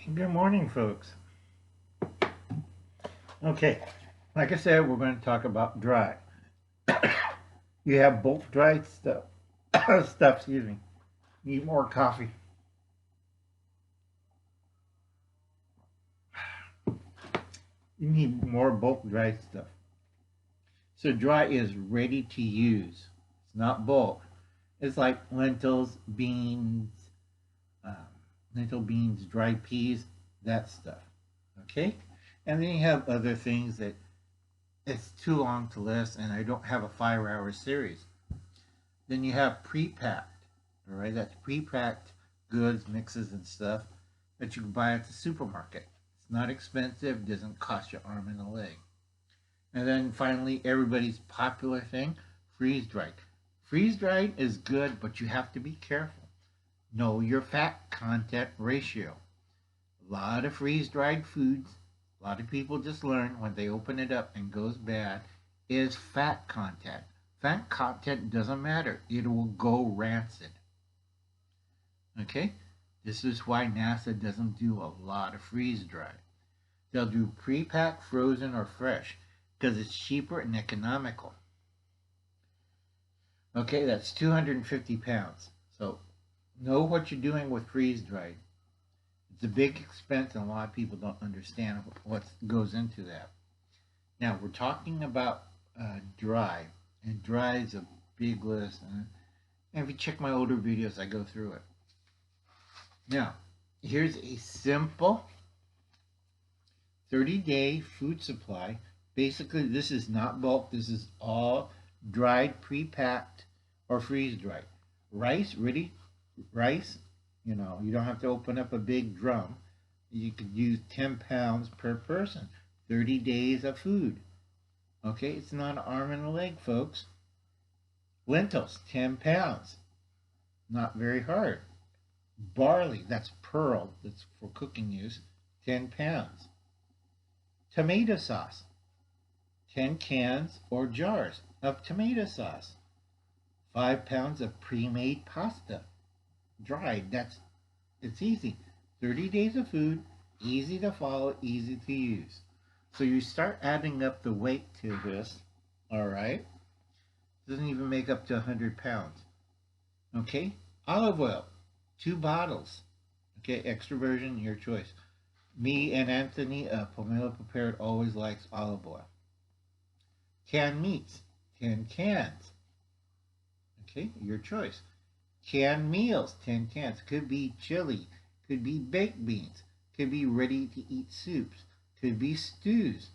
Good morning, folks. Okay, like I said, we're going to talk about dry. You have both dried stuff. Excuse me. Need more coffee. You need more bulk dried stuff. So dry is ready to use. It's not bulk. It's like lentils, beans, um, lentil beans, dried peas, that stuff. Okay, and then you have other things that it's too long to list, and I don't have a 5-hour series. Then you have pre-packed. All right, that's pre-packed goods, mixes, and stuff that you can buy at the supermarket. It's not expensive, doesn't cost you an arm and a leg. And then finally, everybody's popular thing, freeze dried. Freeze dried is good, but you have to be careful. Know your fat content ratio. A lot of freeze dried foods, a lot of people just learn when they open it up and goes bad, is fat content. Fat content doesn't matter, it will go rancid. Okay? This is why NASA doesn't do a lot of freeze dry. They'll do pre-packed, frozen, or fresh because it's cheaper and economical. Okay, that's 250 pounds. So know what you're doing with freeze dried. It's a big expense, and a lot of people don't understand what goes into that. Now, we're talking about dry, and dry is a big list. And if you check my older videos, I go through it. Now, here's a simple 30-day food supply. Basically, this is not bulk. This is all dried, pre-packed, or freeze-dried. Rice, you know, you don't have to open up a big drum. You could use 10 pounds per person. 30 days of food. Okay, it's not an arm and a leg, folks. Lentils, 10 pounds. Not very hard. Barley, that's pearl, that's for cooking use, 10 pounds. Tomato sauce, 10 cans or jars of tomato sauce. 5 pounds of pre-made pasta, dried. It's easy. 30 days of food, easy to follow, easy to use. So you start adding up the weight to this, all right? Doesn't even make up to 100 pounds. Okay, olive oil, 2 bottles. Okay, extra virgin, your choice. Me and Anthony, Pomelo Prepared, always likes olive oil. Canned meats, 10 cans. Okay, your choice. Canned meals, 10 cans. Could be chili, could be baked beans, could be ready to eat soups, could be stews.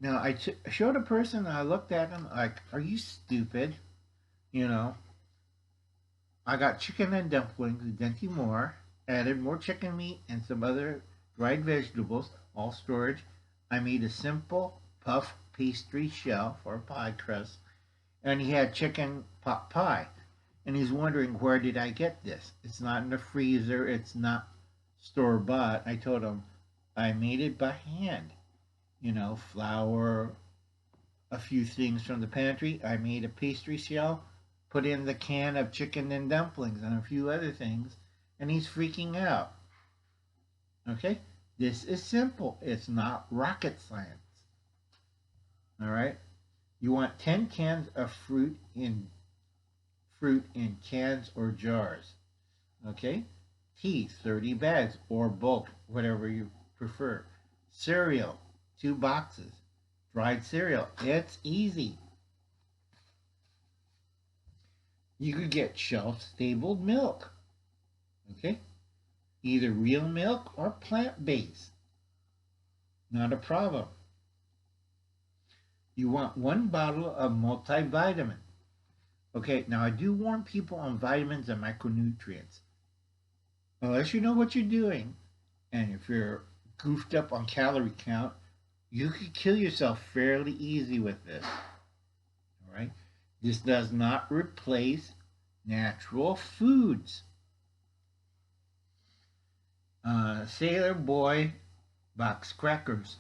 Now, I showed a person, I looked at him like, are you stupid? You know, I got chicken and dumplings, Denti more, added more chicken meat and some other dried vegetables, all storage. I made a simple puff pastry shell for a pie crust, and he had chicken pot pie. And he's wondering, where did I get this? It's not in the freezer, it's not store bought. I told him I made it by hand. You know, flour, a few things from the pantry. I made a pastry shell, put in the can of chicken and dumplings and a few other things, and he's freaking out. Okay? This is simple. It's not rocket science. All right? You want 10 cans of fruit in cans or jars. Okay? Tea, 30 bags or bulk, whatever you prefer. Cereal, 2 boxes. Dried cereal, it's easy. You could get shelf-stable milk. Okay? Either real milk or plant-based. Not a problem. You want 1 bottle of multivitamin. Okay, now I do warn people on vitamins and micronutrients. Unless you know what you're doing, and if you're goofed up on calorie count, you could kill yourself fairly easy with this. All right? This does not replace natural foods. Sailor Boy box crackers.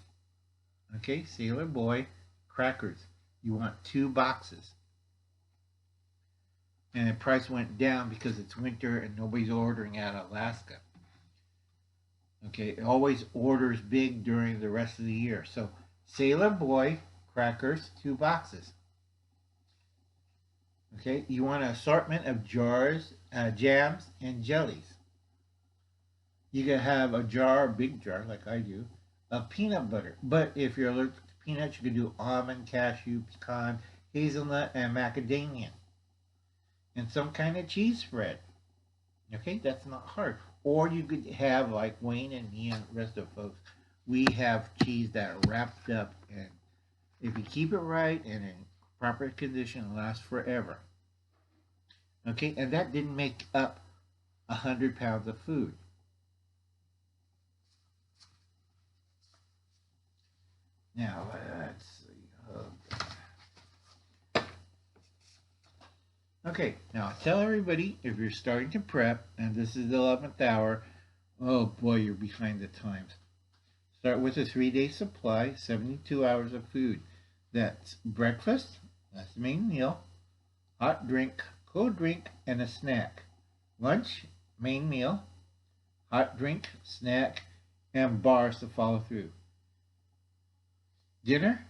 Okay, Sailor Boy crackers. You want 2 boxes. And the price went down because it's winter and nobody's ordering out of Alaska. Okay, it always orders big during the rest of the year. So Sailor Boy crackers, 2 boxes. Okay, you want an assortment of jars, jams, and jellies. You can have a jar, a big jar, like I do, of peanut butter. But if you're allergic to peanuts, you can do almond, cashew, pecan, hazelnut, and macadamia. And some kind of cheese spread. Okay, that's not hard. Or you could have, like Wayne and me and the rest of the folks, we have cheese that are wrapped up, and if you keep it right and in proper condition, it lasts forever. Okay, and that didn't make up 100 pounds of food. Now, let's see. Okay, now tell everybody if you're starting to prep, and this is the 11th hour, oh boy, you're behind the times. Start with a 3-day supply, 72 hours of food. That's breakfast, that's the main meal, hot drink, cold drink, and a snack. Lunch, main meal, hot drink, snack, and bars to follow through. Dinner,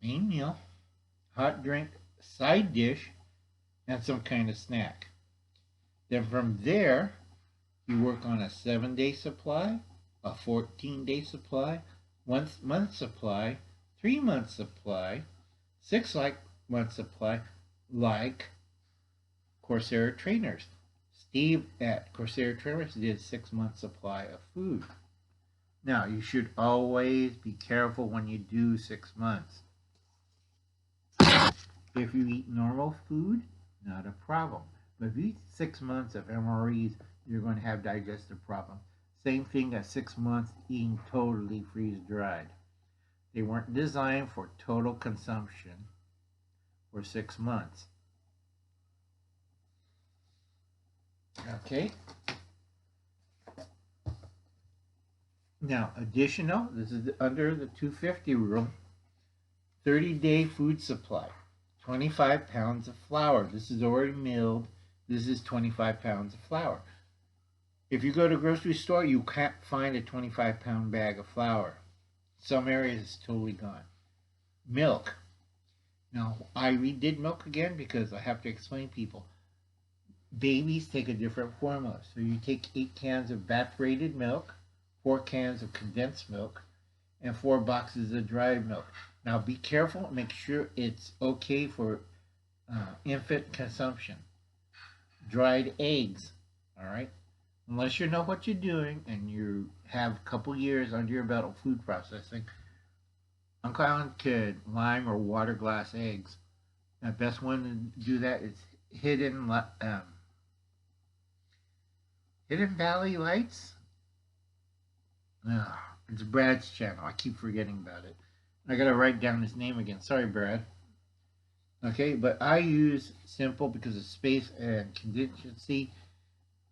main meal, hot drink, side dish, and some kind of snack. Then from there, you work on a 7-day supply, a 14-day supply, 1 month supply, 3 month supply, 6 month supply, like Corsair trainers. Steve at Corsair Trainers did 6 month supply of food. Now, you should always be careful when you do 6 months. If you eat normal food, not a problem. But if you eat 6 months of MREs, you're going to have digestive problems. Same thing at 6 months eating totally freeze-dried. They weren't designed for total consumption for 6 months. Okay. Now, additional, this is under the 250 rule, 30-day food supply. 25 pounds of flour. This is already milled. This is 25 pounds of flour. If you go to a grocery store, you can't find a 25-pound bag of flour. Some areas it's totally gone. Milk. Now, I redid milk again because I have to explain people. Babies take a different formula. So you take 8 cans of evaporated milk, 4 cans of condensed milk, and 4 boxes of dried milk. Now be careful, make sure it's okay for infant consumption. Dried eggs, all right? Unless you know what you're doing and you have a couple years under your belt of food processing, Uncle Alan could lime or water glass eggs. The best one to do that is Hidden Valley Lights. It's Brad's channel. I keep forgetting about it. I gotta write down his name again. Sorry, Brad. Okay, but I use simple because of space and contingency.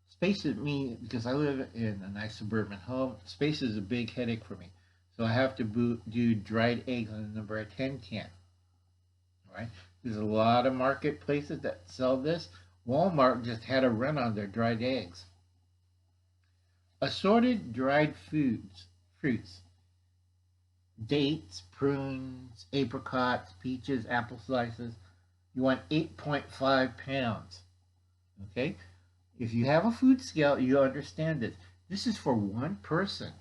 Space is me because I live in a nice suburban home. Space is a big headache for me. So I have to do dried eggs on the number 10 can. All right. There's a lot of marketplaces that sell this. Walmart just had a run on their dried eggs. Assorted dried fruits. Dates, prunes, apricots, peaches, apple slices. You want 8.5 pounds. Okay? If you have a food scale, you understand this. This is for one person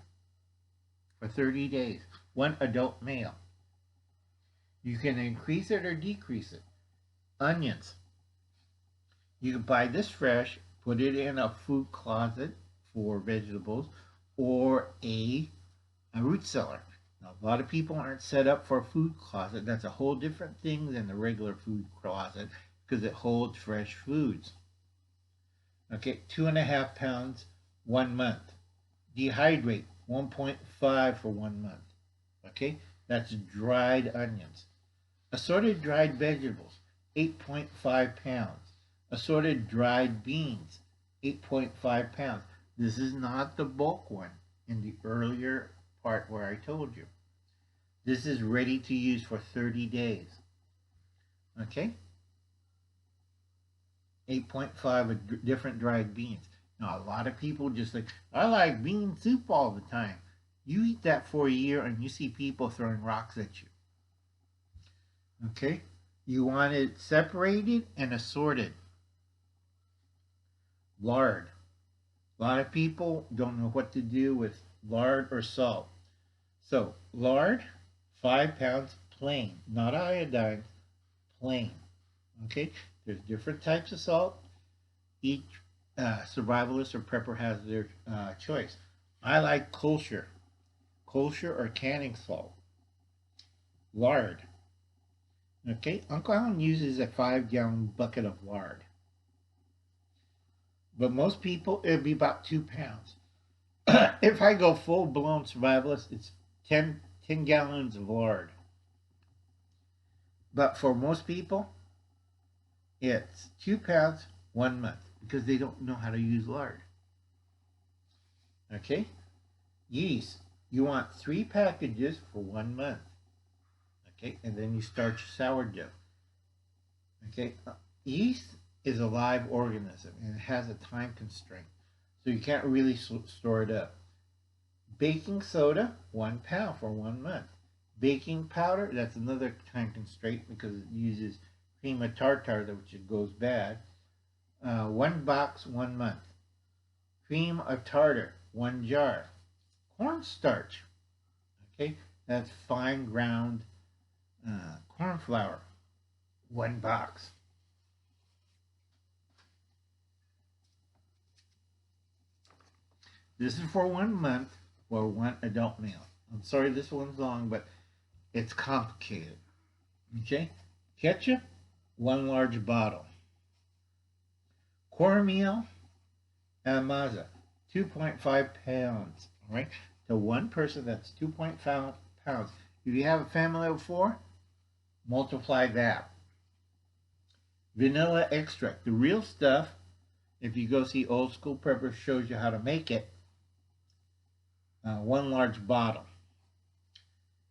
for 30 days. One adult male. You can increase it or decrease it. Onions. You can buy this fresh, put it in a food closet for vegetables, or a root cellar. Now, a lot of people aren't set up for a food closet. That's a whole different thing than the regular food closet because it holds fresh foods. Okay, 2.5 pounds, 1 month. Dehydrate, 1.5 for 1 month. Okay, that's dried onions. Assorted dried vegetables, 8.5 pounds. Assorted dried beans, 8.5 pounds. This is not the bulk one in the earlier part where I told you. This is ready to use for 30 days. Okay? 8.5 of different dried beans. Now, a lot of people just like, I like bean soup all the time. You eat that for a year and you see people throwing rocks at you. Okay? You want it separated and assorted. Lard. A lot of people don't know what to do with lard or salt. So, lard, 5 pounds plain, not iodine, plain. Okay? There's different types of salt. Each survivalist or prepper has their choice. I like kosher or canning salt. Lard. Okay, Uncle Alan uses a 5-gallon bucket of lard. But most people, it'd be about 2 pounds. If I go full blown survivalist, it's 10 gallons of lard. But for most people, it's 2 pounds, 1 month, because they don't know how to use lard. Okay? Yeast. You want 3 packages for 1 month. Okay? And then you start your sourdough. Okay? Yeast is a live organism and it has a time constraint. So you can't really store it up. Baking soda, 1 pound for 1 month. Baking powder, that's another time constraint because it uses cream of tartar, which it goes bad. 1 box, 1 month. Cream of tartar, 1 jar. Cornstarch, okay, that's fine ground corn flour, 1 box. This is for 1 month for 1 adult meal. I'm sorry this one's long, but it's complicated. Okay, ketchup, 1 large bottle. Cornmeal and maza, 2.5 pounds. All right, to 1 person, that's 2.5 pounds. If you have a family of 4, multiply that. Vanilla extract, the real stuff. If you go see Old School Prepper, shows you how to make it. 1 large bottle.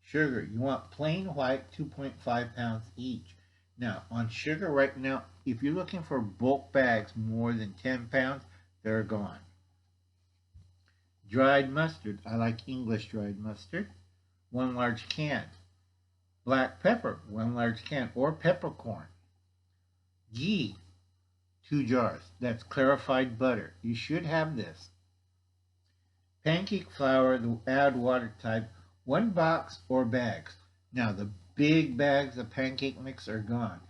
Sugar, you want plain white, 2.5 pounds each. Now, on sugar right now, if you're looking for bulk bags more than 10 pounds, they're gone. Dried mustard, I like English dried mustard, 1 large can. Black pepper, 1 large can, or peppercorn. Ghee, 2 jars. That's clarified butter. You should have this. Pancake flour, the add water type, 1 box or bags. Now the big bags of pancake mix are gone,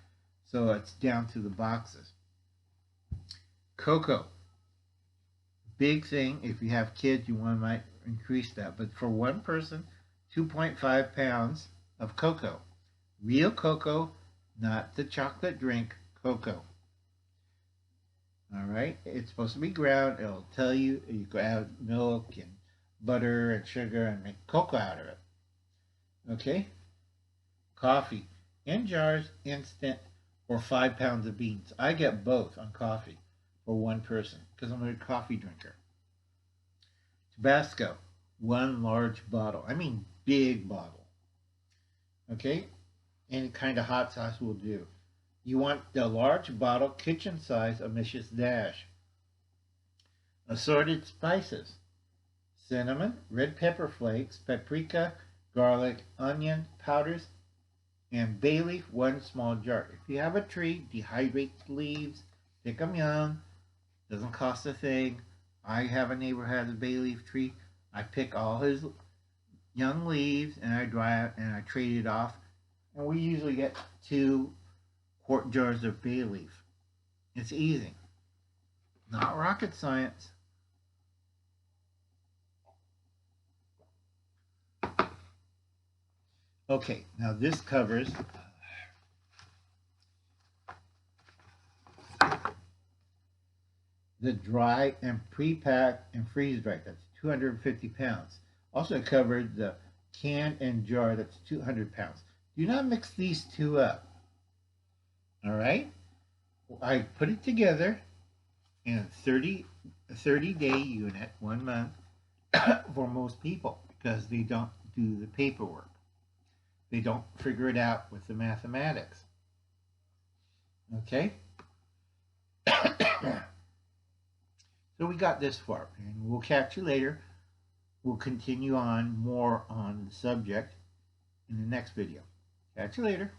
so it's down to the boxes. Cocoa, big thing. If you have kids, you might increase that. But for 1 person, 2.5 pounds of cocoa. Real cocoa, not the chocolate drink, cocoa. All right, it's supposed to be ground. It'll tell you you can add milk and butter and sugar and make cocoa out of it. Okay? Coffee, in jars, instant, or 5 pounds of beans. I get both on coffee for 1 person because I'm a coffee drinker. Tabasco, 1 large bottle. I mean big bottle. Okay? Any kind of hot sauce will do. You want the large bottle, kitchen size, of Mrs. Dash. Assorted spices. Cinnamon, red pepper flakes, paprika, garlic, onion powders, and bay leaf, 1 small jar. If you have a tree, dehydrate the leaves, pick them young, doesn't cost a thing. I have a neighbor who has a bay leaf tree. I pick all his young leaves and I dry it and I trade it off. And we usually get 2 quart jars of bay leaf. It's easy. Not rocket science. Okay, now this covers the dry and pre-pack and freeze dry. That's 250 pounds. Also covered the can and jar. That's 200 pounds. Do not mix these 2 up. All right? I put it together in a 30-day unit, 1 month, for most people because they don't do the paperwork. They don't figure it out with the mathematics. Okay? So we got this far, and we'll catch you later. We'll continue on more on the subject in the next video. Catch you later.